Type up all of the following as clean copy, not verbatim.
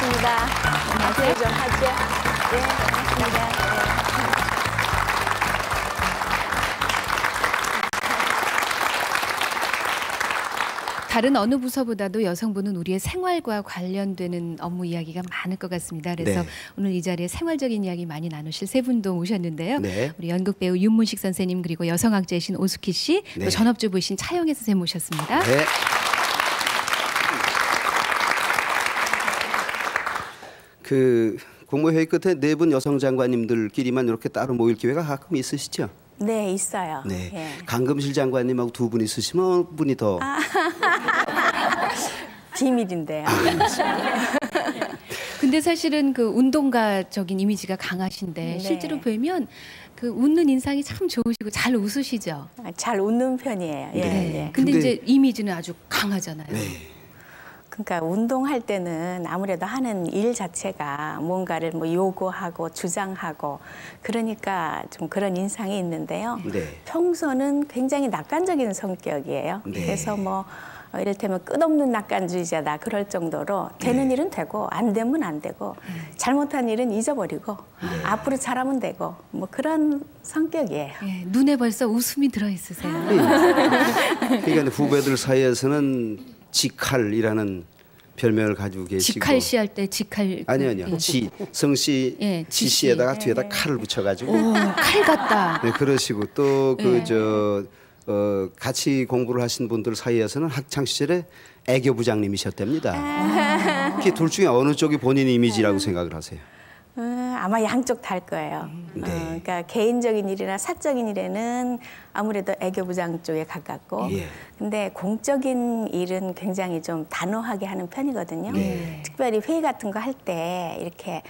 반갑습니다. 안녕하세요. 좀 하죠. 네, 반갑습니다. 다른 어느 부서보다도 여성부는 우리의 생활과 관련되는 업무 이야기가 많을 것 같습니다. 그래서 오늘 이 자리에 생활적인 이야기 많이 나누실 세 분도 모셨는데요. 우리 연극 배우 윤문식 선생님 그리고 여성학자이신 오수키 씨, 또 전업주부이신 차영애 선생님 모셨습니다. 그 국무회의 끝에 네 분 여성 장관님들끼리만 이렇게 따로 모일 기회가 가끔 있으시죠? 네, 있어요. 네. 예. 강금실 장관님하고 두 분 있으시면 어느 분이 더 비밀인데요. 근데 사실은 그 운동가적인 이미지가 강하신데 네. 실제로 뵈면 그 웃는 인상이 참 좋으시고 잘 웃으시죠. 잘 웃는 편이에요. 예, 예. 근데 이제 이미지는 아주 강하잖아요. 그러니까 운동할 때는 아무래도 하는 일 자체가 뭔가를 뭐 요구하고 주장하고 그러니까 좀 그런 인상이 있는데요. 평소는 굉장히 낙관적인 성격이에요. 그래서 뭐 이를테면 끝없는 낙관주의자다 그럴 정도로 되는 일은 되고 안 되면 안 되고 잘못한 일은 잊어버리고 앞으로 잘하면 되고 뭐 그런 성격이에요. 예, 눈에 벌써 웃음이 들어있으세요. 그러니까 후배들 사이에서는 지칼이라는 별명을 가지고 계시고 지칼씨 할 때 지칼 아니요 지 성씨 지씨에다가 뒤에다 칼을 붙여가지고 칼 같다. 네, 그러시고 또 같이 공부를 하신 분들 사이에서는 학창 시절에 애교 부장님이셨답니다. 이렇게 둘 중에 어느 쪽이 본인 이미지라고 생각을 하세요? 아마 양쪽 다일 거예요. 그러니까 개인적인 일이나 사적인 일에는 아무래도 애교부장 쪽에 가깝고 근데 공적인 일은 굉장히 좀 단호하게 하는 편이거든요. 특별히 회의 같은 거 할 때 이렇게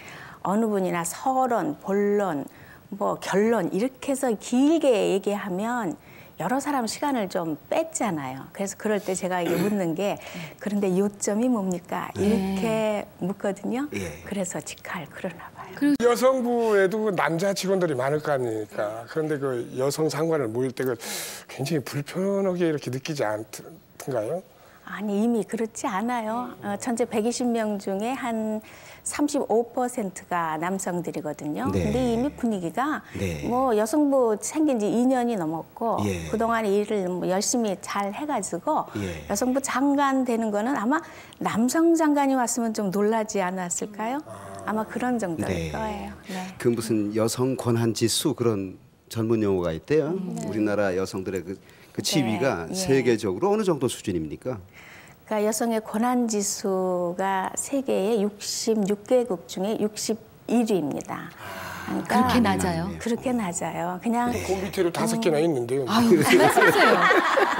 어느 분이나 서론, 본론, 뭐 결론 이렇게 해서 길게 얘기하면 여러 사람 시간을 좀 뺐잖아요. 그래서 그럴 때 제가 이게 묻는 게 그런데 요점이 뭡니까? 이렇게 묻거든요. 그래서 직할 그러나 봐요. 여성부에도 남자 직원들이 많을 거 아닙니까? 그런데 그 여성 장관을 모일 때 그 굉장히 불편하게 이렇게 느끼지 않던가요? 아니 이미 그렇지 않아요. 전체 120명 중에 한 35%가 남성들이거든요. 근데 이미 분위기가 뭐 여성부 생긴 지 2년이 넘었고 그동안 일을 뭐 열심히 잘 해가지고 여성부 장관 되는 거는 아마 남성 장관이 왔으면 좀 놀라지 않았을까요? 아마 그런 정도일 거예요. 그 무슨 여성 권한 지수 그런 전문 용어가 있대요. 우리나라 여성들의 그 지위가 세계적으로 어느 정도 수준입니까? 그러니까 여성의 권한 지수가 세계의 66개국 중에 61위입니다. 그러니까 그렇게 낮아요? 그렇게 낮아요. 그냥 그 밑에도 5개나 있는데요. 아유, 말씀하세요.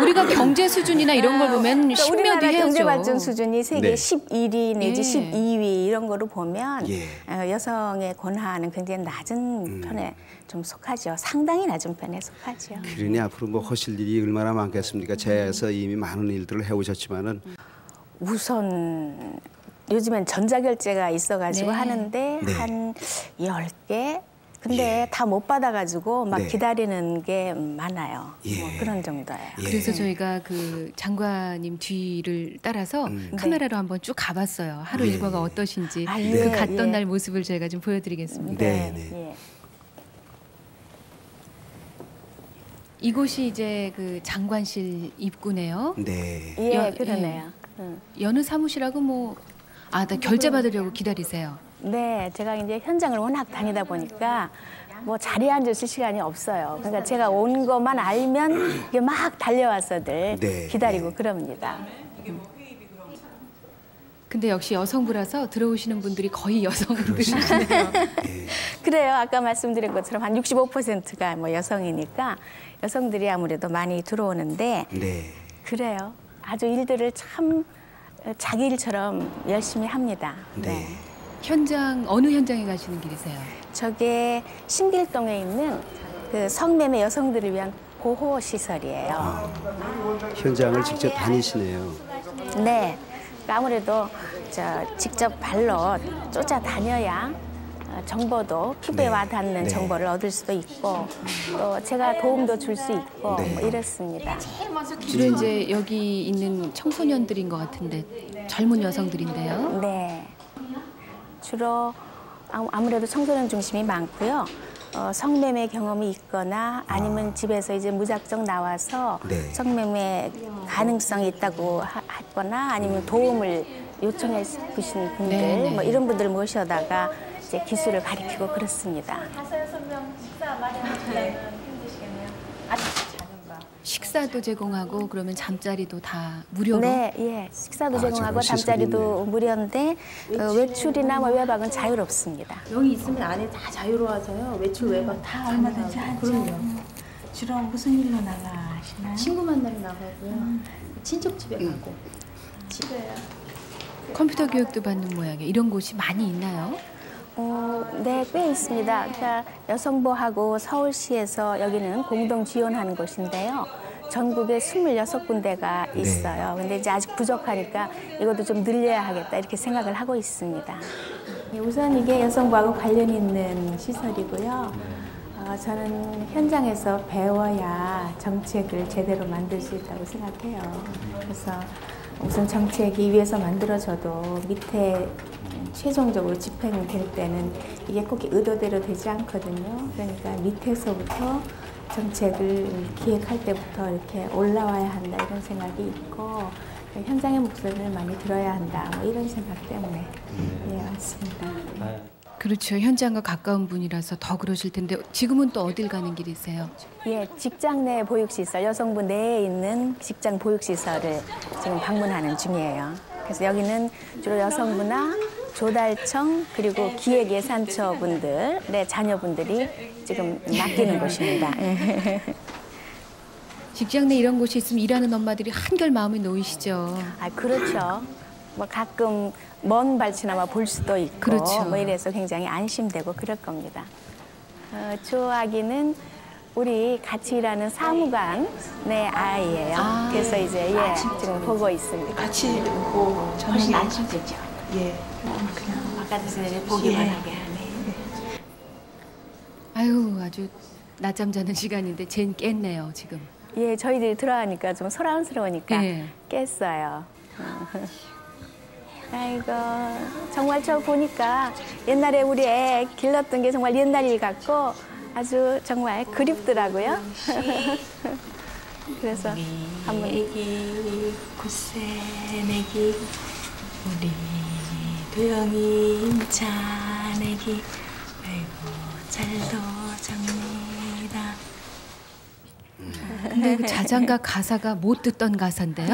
우리가 경제 수준이나 이런 걸 보면 그러니까 10몇 위 우리나라 해야죠. 경제 발전 수준이 세계 11위 내지 12위 이런 거로 보면 여성의 권한은 굉장히 낮은 편에 좀 속하죠. 상당히 낮은 편에 속하죠. 그러니 앞으로 뭐 하실 일이 얼마나 많겠습니까? 제에서 이미 많은 일들을 해오셨지만은 우선 요즘엔 전자결제가 있어가지고 하는데 한 10개? 근데 다 못 받아가지고 막 기다리는 게 많아요. 뭐 그런 정도예요. 그래서 저희가 그 장관님 뒤를 따라서 카메라로 한번 쭉 가봤어요. 하루 일과가 어떠신지 그 갔던 날 모습을 저희가 좀 보여드리겠습니다. 이곳이 이제 그 장관실 입구네요. 그러네요. 여느 사무실하고 뭐 나 결제 받으려고 기다리세요. 네, 제가 이제 현장을 워낙 다니다 보니까 뭐 자리에 앉으실 시간이 없어요. 그러니까 제가 온 것만 알면 이게 막 달려와서들 기다리고 그럽니다. 근데 역시 여성부라서 들어오시는 분들이 거의 여성분들이시네요. 그래요. 아까 말씀드린 것처럼 한 65%가 뭐 여성이니까 여성들이 아무래도 많이 들어오는데 그래요. 아주 일들을 참 자기 일처럼 열심히 합니다. 현장 어느 현장에 가시는 길이세요? 저게 신길동에 있는 그 성매매 여성들을 위한 보호 시설이에요. 현장을 직접 다니시네요. 네, 아무래도 직접 발로 쫓아다녀야 정보도 피부에 와닿는 정보를 얻을 수도 있고 또 제가 도움도 줄 수 있고 뭐 이렇습니다. 주로 이제 여기 있는 청소년들인 것 같은데 젊은 여성들인데요. 네. 주로 아무래도 청소년 중심이 많고요. 성매매 경험이 있거나 아니면 집에서 이제 무작정 나와서 네. 성매매 가능성이 있다고 했거나 아니면 도움을 요청해 주신 분들 네네. 뭐 이런 분들 모셔다가 이제 기술을 가르치고 그렇습니다. 식사도 제공하고 그러면 잠자리도 다 무료로? 네, 예. 식사도 제공하고 저런 잠자리도 시설이 무료인데 외출이나 뭐 외박은 자유롭습니다. 여기 있으면 안에 다 자유로워서요. 외출 외박 다 얼마든지 하죠. 그럼요. 주로 무슨 일로 나가시나요? 친구 만나러 나가고요. 친척 집에 가고. 집에요. 컴퓨터 교육도 받는 모양이에요. 이런 곳이 많이 있나요? 네, 꽤 있습니다. 그러니까 여성부하고 서울시에서 여기는 공동 지원하는 곳인데요. 전국에 26군데가 있어요. 근데 이제 아직 부족하니까 이것도 좀 늘려야 하겠다 이렇게 생각을 하고 있습니다. 우선 이게 여성부하고 관련 있는 시설이고요. 저는 현장에서 배워야 정책을 제대로 만들 수 있다고 생각해요. 그래서 우선 정책이 위에서 만들어져도 밑에 최종적으로 집행될 때는 이게 꼭 의도대로 되지 않거든요. 그러니까 밑에서부터 정책을 기획할 때부터 이렇게 올라와야 한다 이런 생각이 있고 현장의 목소리를 많이 들어야 한다 뭐 이런 생각 때문에 예, 왔습니다. 그렇죠. 현장과 가까운 분이라서 더 그러실 텐데 지금은 또 어딜 가는 길이세요? 예, 직장 내 보육시설, 여성부 내에 있는 직장 보육시설을 지금 방문하는 중이에요. 그래서 여기는 주로 여성부나 조달청 그리고 기획예산처 분들의 자녀분들이 지금 맡기는 곳입니다. 직장 내 이런 곳이 있으면 일하는 엄마들이 한결 마음이 놓이시죠. 아, 그렇죠. 뭐 가끔 먼 발치나마 볼 수도 있고 그렇죠. 뭐 이래서 굉장히 안심되고 그럴 겁니다. 조 아기는 우리 같이 일하는 사무관의 아이예요. 그래서 이제 지금 보고 있습니다. 같이 보고 훨씬 안심되죠. 예. 그냥 바깥에서 보기만 하게 하네. 아유, 아주 낮잠 자는 시간인데 쟨 깼네요, 지금. 예, 저희들이 들어가니까 좀 소란스러우니까 예. 깼어요. 아이고, 정말 저 보니까 옛날에 우리 애 길렀던 게 정말 옛날 일 같고 아주 정말 그립더라고요. 그래서 한번 애기 구세 내기 우리 도영이 임찬애기 아이고 잘도 접니다. 근데 그 자장가 가사가 못 듣던 가사인데요?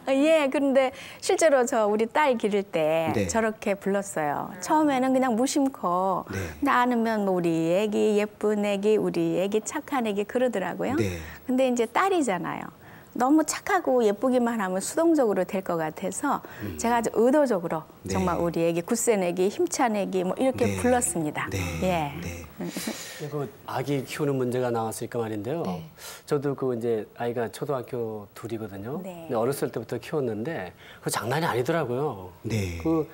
예, 그런데 실제로 저 우리 딸 기를 때 네. 저렇게 불렀어요. 처음에는 그냥 무심코 나누면 뭐 우리 애기 예쁜 애기, 우리 애기 착한 애기 그러더라고요. 네. 근데 이제 딸이잖아요. 너무 착하고 예쁘기만 하면 수동적으로 될 것 같아서 제가 아주 의도적으로 정말 우리 애기 굳센 애기, 힘찬 애기 뭐 이렇게 불렀습니다. 예. 그 아기 키우는 문제가 나왔으니까 말인데요. 네. 저도 그 이제 아이가 초등학교 둘이거든요. 네. 근데 어렸을 때부터 키웠는데 그 장난이 아니더라고요. 네. 그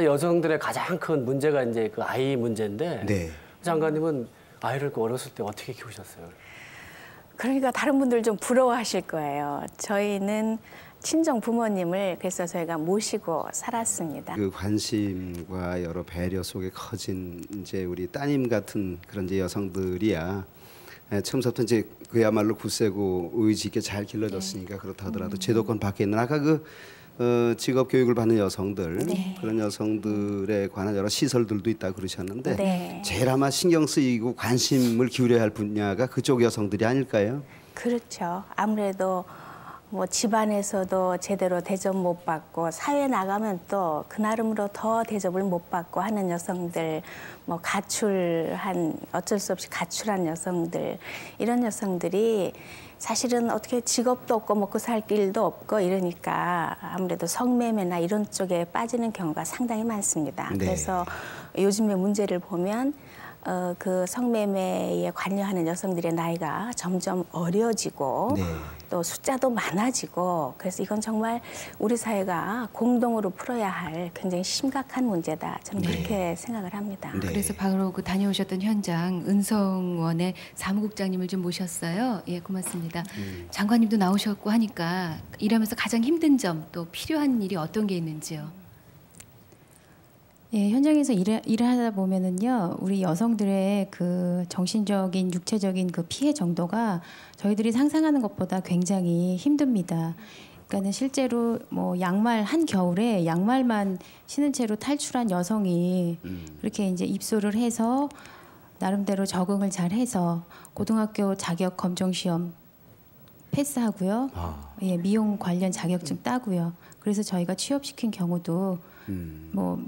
여성들의 가장 큰 문제가 이제 그 아이 문제인데 네. 장관님은 아이를 그 어렸을 때 어떻게 키우셨어요? 그러니까 다른 분들 좀 부러워하실 거예요. 저희는 친정 부모님을 그래서 저희가 모시고 살았습니다. 그 관심과 여러 배려 속에 커진 이제 우리 따님 같은 그런 이제 여성들이야 처음부터 이제 그야말로 굳세고 의지 있게 잘 길러졌으니까 그렇다 하더라도 제도권 밖에 있는 아까 그 직업 교육을 받는 여성들 그런 여성들에 관한 여러 시설들도 있다 그러셨는데 제일 아마 신경 쓰이고 관심을 기울여야 할 분야가 그쪽 여성들이 아닐까요? 그렇죠. 아무래도 뭐 집안에서도 제대로 대접 못 받고 사회 나가면 또 그 나름으로 더 대접을 못 받고 하는 여성들, 뭐 가출한 어쩔 수 없이 가출한 여성들 이런 여성들이 사실은 어떻게 직업도 없고 먹고 살 길도 없고 이러니까 아무래도 성매매나 이런 쪽에 빠지는 경우가 상당히 많습니다. 네. 그래서 요즘의 문제를 보면 그 성매매에 관여하는 여성들의 나이가 점점 어려지고 또 숫자도 많아지고 그래서 이건 정말 우리 사회가 공동으로 풀어야 할 굉장히 심각한 문제다. 저는 그렇게 생각을 합니다. 그래서 바로 그 다녀오셨던 현장 은성원의 사무국장님을 좀 모셨어요. 예, 고맙습니다. 장관님도 나오셨고 하니까 일하면서 가장 힘든 점 또 필요한 일이 어떤 게 있는지요? 예, 현장에서 일을 하다 보면은요, 우리 여성들의 그 정신적인, 육체적인 그 피해 정도가 저희들이 상상하는 것보다 굉장히 힘듭니다. 그러니까는 실제로 뭐 양말 한 겨울에 양말만 신은 채로 탈출한 여성이 그렇게 이제 입소를 해서 나름대로 적응을 잘 해서 고등학교 자격 검정 시험 패스하고요. 예, 미용 관련 자격증 따고요. 그래서 저희가 취업시킨 경우도 뭐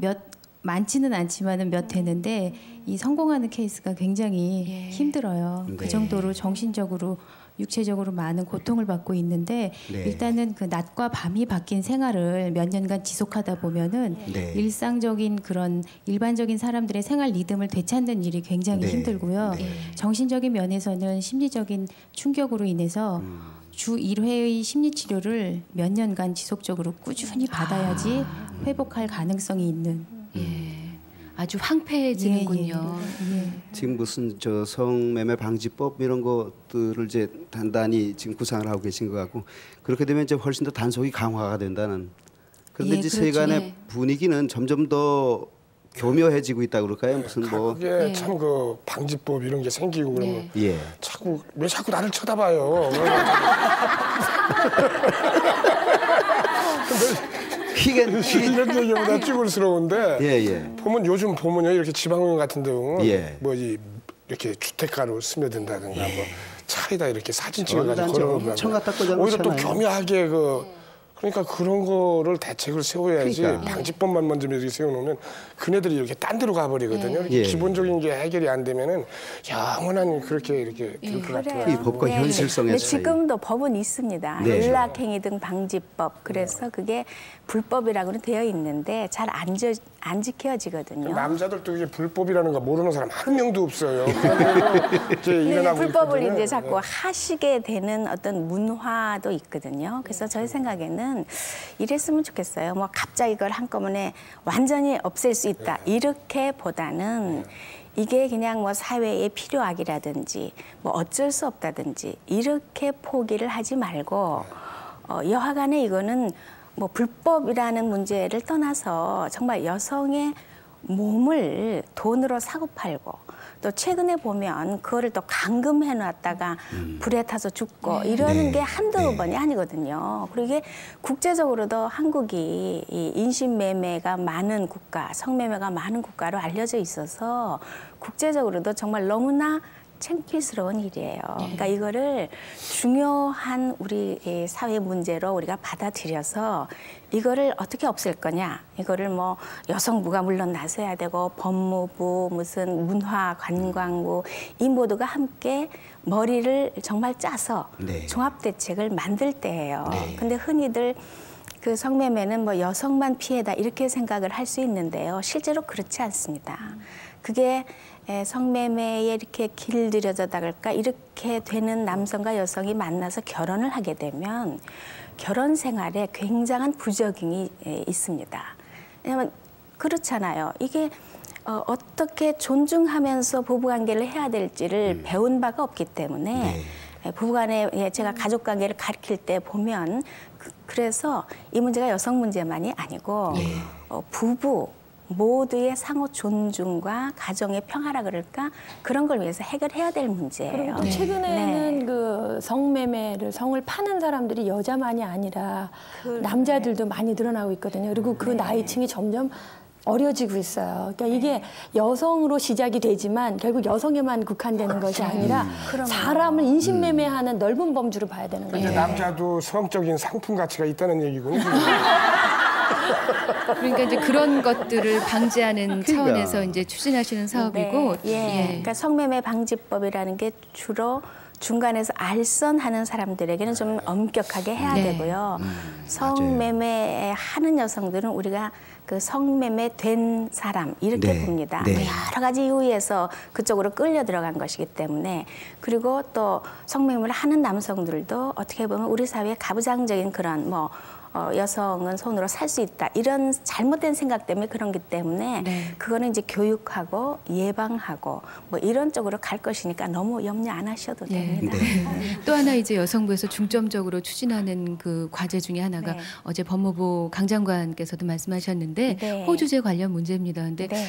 많지는 않지만은 몇 되는데 이 성공하는 케이스가 굉장히 힘들어요. 네. 그 정도로 정신적으로 육체적으로 많은 고통을 받고 있는데 네. 일단은 그 낮과 밤이 바뀐 생활을 몇 년간 지속하다 보면은 네. 일상적인 그런 일반적인 사람들의 생활 리듬을 되찾는 일이 굉장히 네. 힘들고요. 네. 정신적인 면에서는 심리적인 충격으로 인해서 주 1회의 심리 치료를 몇 년간 지속적으로 꾸준히 받아야지 회복할 가능성이 있는. 아주 황폐해지는군요. 지금 무슨 저 성매매 방지법 이런 것들을 이제 단단히 지금 구상을 하고 계신 것 같고 그렇게 되면 이제 훨씬 더 단속이 강화가 된다는. 그런데 이제 그렇죠. 세간의 분위기는 점점 더 교묘해지고 있다 그럴까요? 무슨 뭐 그게 참 그 방지법 이런 게 생기고 그러면 예. 왜 자꾸 나를 쳐다봐요. 이게 이런 얘기보다 찌글스러운데 예. 요즘 보면요 이렇게 지방의원 같은 데는 예. 이렇게 주택가로 스며든다든가 뭐 차에다 이렇게 사진 찍어가지고 걸어놓고 엄청 갖다 꽂아놓잖아요. 오히려 또 교묘하게 그러니까 그런 거를 대책을 세워야지 그러니까. 방지법만 먼저 이렇게 세워놓으면 그네들이 이렇게 딴 데로 가버리거든요. 이렇게 예. 기본적인 게 해결이 안 되면은 영원한 그렇게 이렇게 될 것 같아요. 이 법과 현실성의 근데 차이. 지금도 법은 있습니다. 네. 연락행위 등 방지법. 그래서 그게 불법이라고는 되어 있는데 잘 안 지켜지거든요. 남자들도 이게 불법이라는 거 모르는 사람 한 명도 없어요. 그런데도 이제 근데 일어나고 불법을 있거든요. 이제 자꾸 하시게 되는 어떤 문화도 있거든요. 그래서 저희 생각에는 이랬으면 좋겠어요. 뭐 갑자기 이걸 한꺼번에 완전히 없앨 수 있다. 이렇게보다는 이게 그냥 뭐 사회의 필요악이라든지 뭐 어쩔 수 없다든지 이렇게 포기를 하지 말고 여하간에 이거는 뭐 불법이라는 문제를 떠나서 정말 여성의 몸을 돈으로 사고 팔고 또 최근에 보면 그거를 또 감금해 놨다가 불에 타서 죽고 이러는 게 한두 번이 아니거든요. 그리고 이게 국제적으로도 한국이 이 인신매매가 많은 국가, 성매매가 많은 국가로 알려져 있어서 국제적으로도 정말 너무나 창피스러운 일이에요. 그러니까 이거를 중요한 우리 사회 문제로 우리가 받아들여서 이거를 어떻게 없앨 거냐. 이거를 뭐 여성부가 물론 나서야 되고 법무부, 무슨 문화관광부 이 모두가 함께 머리를 정말 짜서 종합대책을 만들 때예요. 근데 흔히들 그 성매매는 뭐 여성만 피해다 이렇게 생각을 할 수 있는데요. 실제로 그렇지 않습니다. 그게 성매매에 이렇게 길들여져다 할까 이렇게 되는 남성과 여성이 만나서 결혼을 하게 되면 결혼 생활에 굉장한 부적응이 있습니다. 왜냐하면 그렇잖아요. 이게 어떻게 존중하면서 부부관계를 해야 될지를 배운 바가 없기 때문에 부부간에 제가 가족관계를 가르칠 때 보면 그래서 이 문제가 여성 문제만이 아니고 부부 모두의 상호 존중과 가정의 평화라 그럴까 그런 걸 위해서 해결해야 될 문제예요. 그리고 최근에는 그 성매매를 성을 파는 사람들이 여자만이 아니라 남자들도 많이 늘어나고 있거든요. 그리고 그 나이층이 점점 어려지고 있어요. 그러니까 이게 여성으로 시작이 되지만 결국 여성에만 국한되는 것이 아니라 사람을 인신매매하는 넓은 범주로 봐야 되는 거예요. 남자도 성적인 상품 가치가 있다는 얘기군요. 그러니까 이제 그런 것들을 방지하는 차원에서 이제 추진하시는 사업이고, 그러니까 성매매 방지법이라는 게 주로 중간에서 알선하는 사람들에게는 좀 엄격하게 해야 되고요. 성매매 하는 여성들은 우리가 그 성매매 된 사람 이렇게 봅니다. 여러 가지 이유에서 그쪽으로 끌려 들어간 것이기 때문에 그리고 또 성매매를 하는 남성들도 어떻게 보면 우리 사회의 가부장적인 그런 뭐 여성은 손으로 살 수 있다. 이런 잘못된 생각 때문에 그런 기 때문에 네. 그거는 이제 교육하고 예방하고 뭐 이런 쪽으로 갈 것이니까 너무 염려 안 하셔도 됩니다. 또 하나 이제 여성부에서 중점적으로 추진하는 그 과제 중에 하나가 네. 어제 법무부 강 장관께서도 말씀하셨는데 네. 호주제 관련 문제입니다. 근데 네.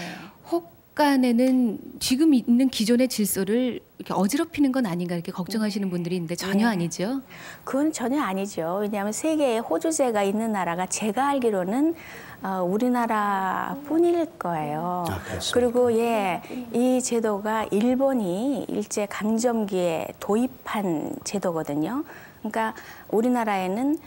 혹간에는 지금 있는 기존의 질서를 이렇게 어지럽히는 건 아닌가 이렇게 걱정하시는 분들이 있는데 전혀 아니죠. 그건 전혀 아니죠. 왜냐하면 세계에 호주제가 있는 나라가 제가 알기로는 우리나라뿐일 거예요. 그리고 이 제도가 일본이 일제 강점기에 도입한 제도거든요. 그러니까 우리나라에는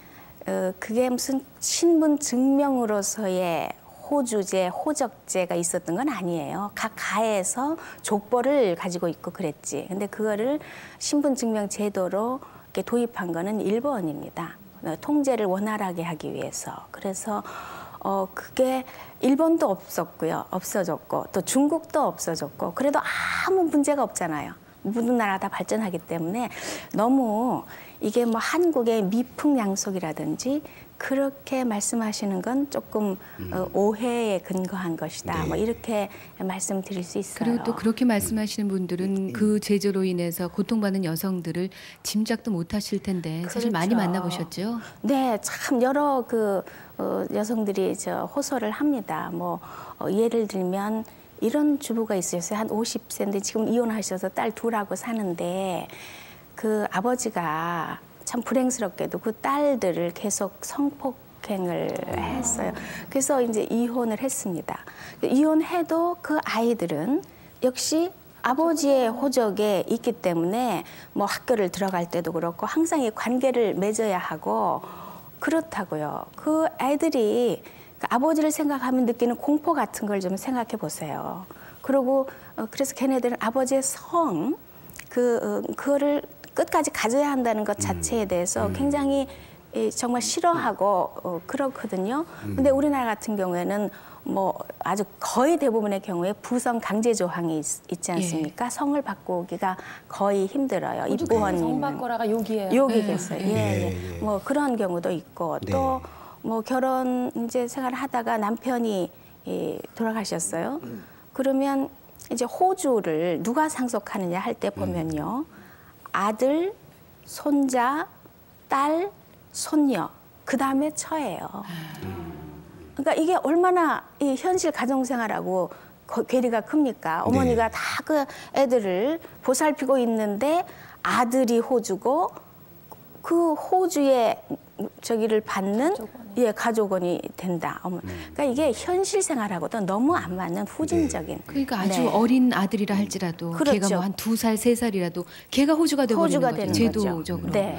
그게 무슨 신분 증명으로서의 호주제, 호적제가 있었던 건 아니에요. 각 가에서 족보를 가지고 있고 그랬지. 근데 그거를 신분증명 제도로 이렇게 도입한 거는 일본입니다. 통제를 원활하게 하기 위해서. 그래서 그게 일본도 없었고요. 없어졌고 또 중국도 없어졌고 그래도 아무 문제가 없잖아요. 모든 나라 다 발전하기 때문에 너무 이게 뭐 한국의 미풍양속이라든지 그렇게 말씀하시는 건 조금 오해에 근거한 것이다. 네. 뭐 이렇게 말씀드릴 수 있어요. 그리고 또 그렇게 말씀하시는 분들은 그 제조로 인해서 고통받는 여성들을 짐작도 못하실 텐데 사실 많이 그렇죠. 만나보셨죠? 네, 참 여러 여성들이 호소를 합니다. 뭐 예를 들면 이런 주부가 있었어요. 한 50세인데 지금 이혼하셔서 딸 둘하고 사는데 그 아버지가 참 불행스럽게도 그 딸들을 계속 성폭행을 했어요. 그래서 이제 이혼을 했습니다. 이혼해도 그 아이들은 역시 아버지의 호적에 있기 때문에 뭐 학교를 들어갈 때도 그렇고 항상 이 관계를 맺어야 하고 그렇다고요. 그 아이들이 아버지를 생각하면 느끼는 공포 같은 걸 좀 생각해 보세요. 그리고 그래서 걔네들은 아버지의 성, 그거를 끝까지 가져야 한다는 것 자체에 대해서 굉장히 정말 싫어하고 그렇거든요. 근데 우리나라 같은 경우에는 뭐 아주 거의 대부분의 경우에 부성 강제 조항이 있지 않습니까? 성을 바꾸기가 거의 힘들어요. 입부원 성 바꿔라가 욕이에요. 욕이겠어요. 뭐 그런 경우도 있고 또 뭐 결혼 이제 생활을 하다가 남편이 돌아가셨어요. 그러면 이제 호주를 누가 상속하느냐 할 때 보면요. 아들, 손자, 딸, 손녀, 그 다음에 처예요. 그러니까 이게 얼마나 이 현실 가정생활하고 괴리가 큽니까? 어머니가 다 그 애들을 보살피고 있는데 아들이 호주고 그 호주의 저기를 받는 가족원이 된다. 그러니까 이게 현실 생활하고도 너무 안 맞는 후진적인. 그러니까 아주 어린 아들이라 할지라도 그렇죠. 걔가 뭐 한 2살, 3살이라도 걔가 호주가 되버리는 거죠. 제도적으로. 네.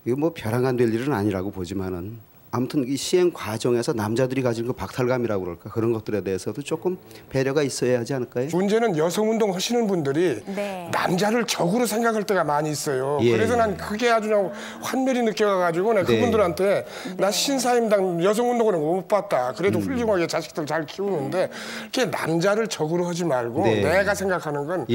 이거 뭐 벼랑간 될 일은 아니라고 보지만은 아무튼 이 시행 과정에서 남자들이 가진 그 박탈감이라고 그럴까 그런 것들에 대해서도 조금 배려가 있어야 하지 않을까요? 문제는 여성운동 하시는 분들이 네. 남자를 적으로 생각할 때가 많이 있어요. 예. 그래서 난 그게 아주 그냥 환멸이 느껴가지고 내가 그분들한테 나 신사임당 여성운동을 못 봤다. 그래도 훌륭하게 자식들 잘 키우는데 이렇게 남자를 적으로 하지 말고 내가 생각하는 건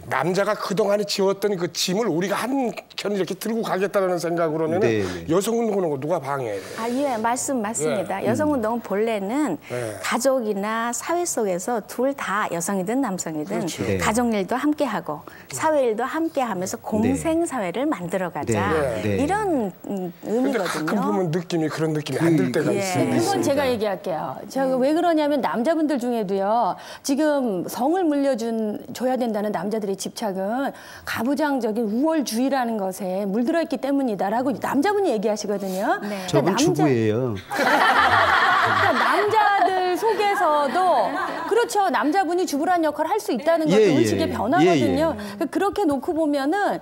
남자가 그동안에 지웠던 그 짐을 우리가 한 켠 이렇게 들고 가겠다는 생각으로는 여성운동하는 거 누가 방해해요? 맞습니다. 여성운동은 본래는 가족이나 사회 속에서 둘 다 여성이든 남성이든 가족일도 함께하고 사회일도 함께하면서 공생사회를 만들어가자 이런 근데 가끔 의미거든요. 보면 느낌이 그런 느낌이 안 들 때가 있어요. 그건 제가 얘기할게요. 제가 왜 그러냐면 남자분들 중에도요. 지금 성을 줘야 된다는 남자들의 집착은 가부장적인 우월주의라는 것에 물들어 있기 때문이다라고 남자분이 얘기하시거든요. 네. 저분 주부예요. 그러니까 남자들 속에서도 그렇죠. 남자분이 주부란 역할을 할 수 있다는 것도 의식의 변화거든요. 그렇게 놓고 보면은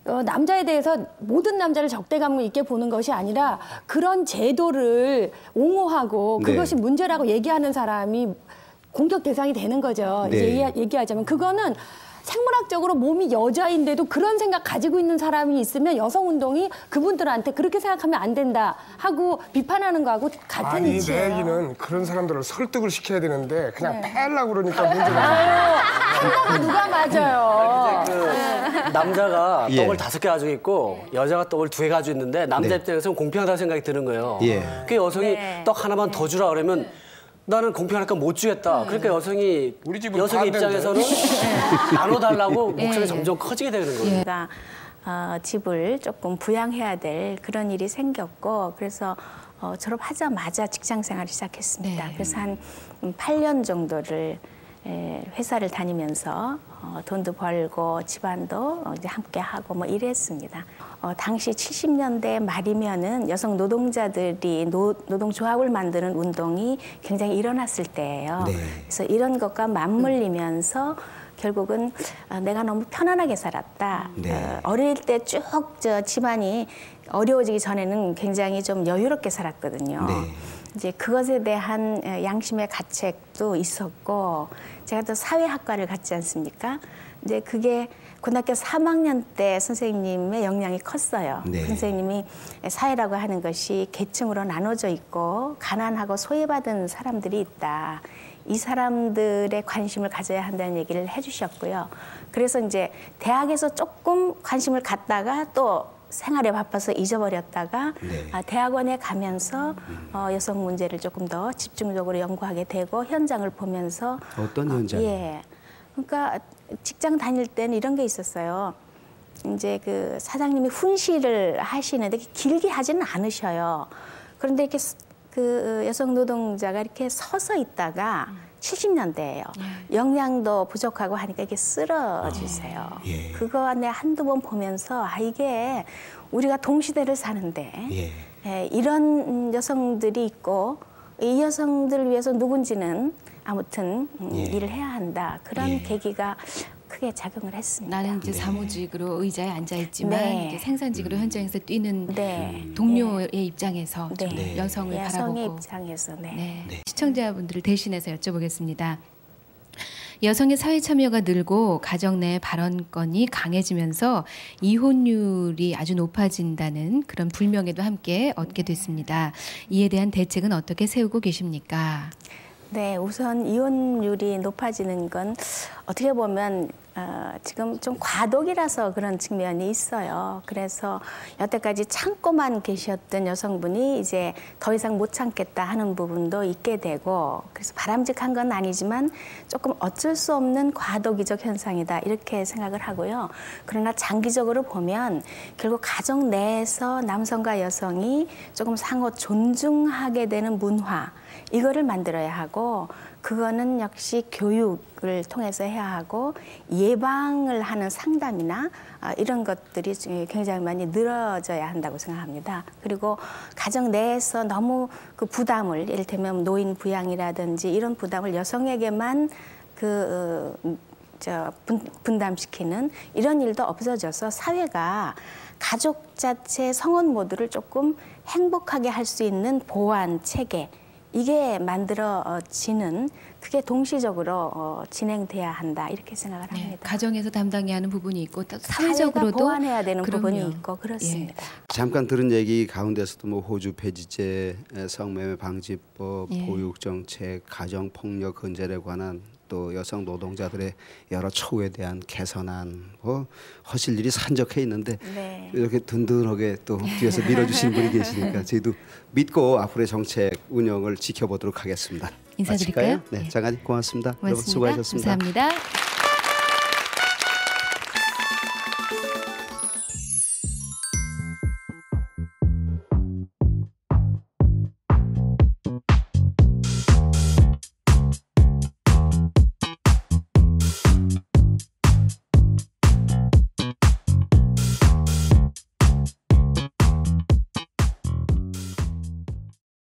남자에 대해서 모든 남자를 적대감 있게 보는 것이 아니라 그런 제도를 옹호하고 그것이 문제라고 얘기하는 사람이 공격 대상이 되는 거죠. 이제 얘기하자면 그거는 생물학적으로 몸이 여자인데도 그런 생각 가지고 있는 사람이 있으면 여성운동이 그분들한테 그렇게 생각하면 안 된다 하고 비판하는 거하고 같은 아니 이치예요. 내 얘기는 그런 사람들을 설득을 시켜야 되는데 그냥 패려고 그러니까 문제가 한다고 누가 맞아요. 그 남자가 예. 떡을 5개 가지고 있고 여자가 떡을 2개 가지고 있는데 남자 네. 입장에서는 공평하다는 생각이 드는 거예요. 예. 그 여성이 네. 떡 하나만 더 주라 그러면 나는 공평하니까 못 주겠다. 그러니까 여성이 우리 집은 여성의 반대인데. 입장에서는 나눠달라고 목소리 점점 커지게 되는 거예요. 제가 집을 조금 부양해야 될 그런 일이 생겼고 그래서 졸업하자마자 직장 생활을 시작했습니다. 네. 그래서 한 8년 정도를 회사를 다니면서 돈도 벌고 집안도 이제 함께 하고 뭐 이랬습니다. 당시 70년대 말이면은 여성 노동자들이 노동조합을 만드는 운동이 굉장히 일어났을 때예요. 네. 그래서 이런 것과 맞물리면서 결국은 내가 너무 편안하게 살았다. 네. 어릴 때 쭉 집안이 어려워지기 전에는 굉장히 좀 여유롭게 살았거든요. 네. 이제 그것에 대한 양심의 가책도 있었고 제가 또 사회학과를 갔지 않습니까? 이제 그게 고등학교 3학년 때 선생님의 영향이 컸어요. 네. 선생님이 사회라고 하는 것이 계층으로 나눠져 있고 가난하고 소외받은 사람들이 있다. 이 사람들의 관심을 가져야 한다는 얘기를 해주셨고요. 그래서 이제 대학에서 조금 관심을 갖다가 또 생활에 바빠서 잊어버렸다가 네. 대학원에 가면서 여성 문제를 조금 더 집중적으로 연구하게 되고 현장을 보면서 어떤 현장? 예, 그러니까 직장 다닐 때는 이런 게 있었어요. 이제 그 사장님이 훈시를 하시는데 길게 하지는 않으셔요. 그런데 이렇게 그 여성 노동자가 이렇게 서서 있다가 70년대예요. 영양도 부족하고 하니까 이게 쓰러지세요. 예. 그거 내 한두 번 보면서 이게 우리가 동시대를 사는데 예. 이런 여성들이 있고 이 여성들을 위해서 누군지는 아무튼 예. 일을 해야 한다. 그런 예. 계기가 크게 작용을 했습니다. 나는 이제 사무직으로 의자에 앉아 있지만 네. 이제 생산직으로 현장에서 뛰는 네. 동료의 입장에서 좀 네. 여성을 여성의 바라보고 입장에서 네. 시청자분들을 대신해서 여쭤보겠습니다. 여성의 사회 참여가 늘고 가정 내 발언권이 강해지면서 이혼율이 아주 높아진다는 그런 불명예도 함께 얻게 됐습니다. 이에 대한 대책은 어떻게 세우고 계십니까? 네, 우선 이혼율이 높아지는 건 어떻게 보면 지금 좀 과도기라서 그런 측면이 있어요. 그래서 여태까지 참고만 계셨던 여성분이 이제 더 이상 못 참겠다 하는 부분도 있게 되고 그래서 바람직한 건 아니지만 조금 어쩔 수 없는 과도기적 현상이다 이렇게 생각을 하고요. 그러나 장기적으로 보면 결국 가정 내에서 남성과 여성이 조금 상호 존중하게 되는 문화 이거를 만들어야 하고 그거는 역시 교육을 통해서 해야 하고 예방을 하는 상담이나 이런 것들이 굉장히 많이 늘어져야 한다고 생각합니다. 그리고 가정 내에서 너무 그 부담을 이를테면 노인 부양이라든지 이런 부담을 여성에게만 분담시키는 이런 일도 없어져서 사회가 가족 자체 성원 모두를 조금 행복하게 할 수 있는 보완 체계 이게 만들어지는 그게 동시적으로 진행돼야 한다 이렇게 생각을 합니다. 네, 가정에서 담당해야 하는 부분이 있고 또 사회가 사회적으로도 보완해야 되는 부분이 그럼요. 있고 그렇습니다. 잠깐 들은 얘기 가운데서도 뭐 호주 폐지제, 성매매 방지법, 예. 보육 정책, 가정 폭력 근절에 관한 또 여성 노동자들의 여러 처우에 대한 개선안 뭐 하실 일이 산적해 있는데 네. 이렇게 든든하게 또 뒤에서 밀어주시는 분이 계시니까 저희도 믿고 앞으로의 정책 운영을 지켜보도록 하겠습니다. 인사드릴까요? 마칠까요? 네, 네. 장관님 고맙습니다. 여러분 고맙습니다. 수고하셨습니다. 감사합니다.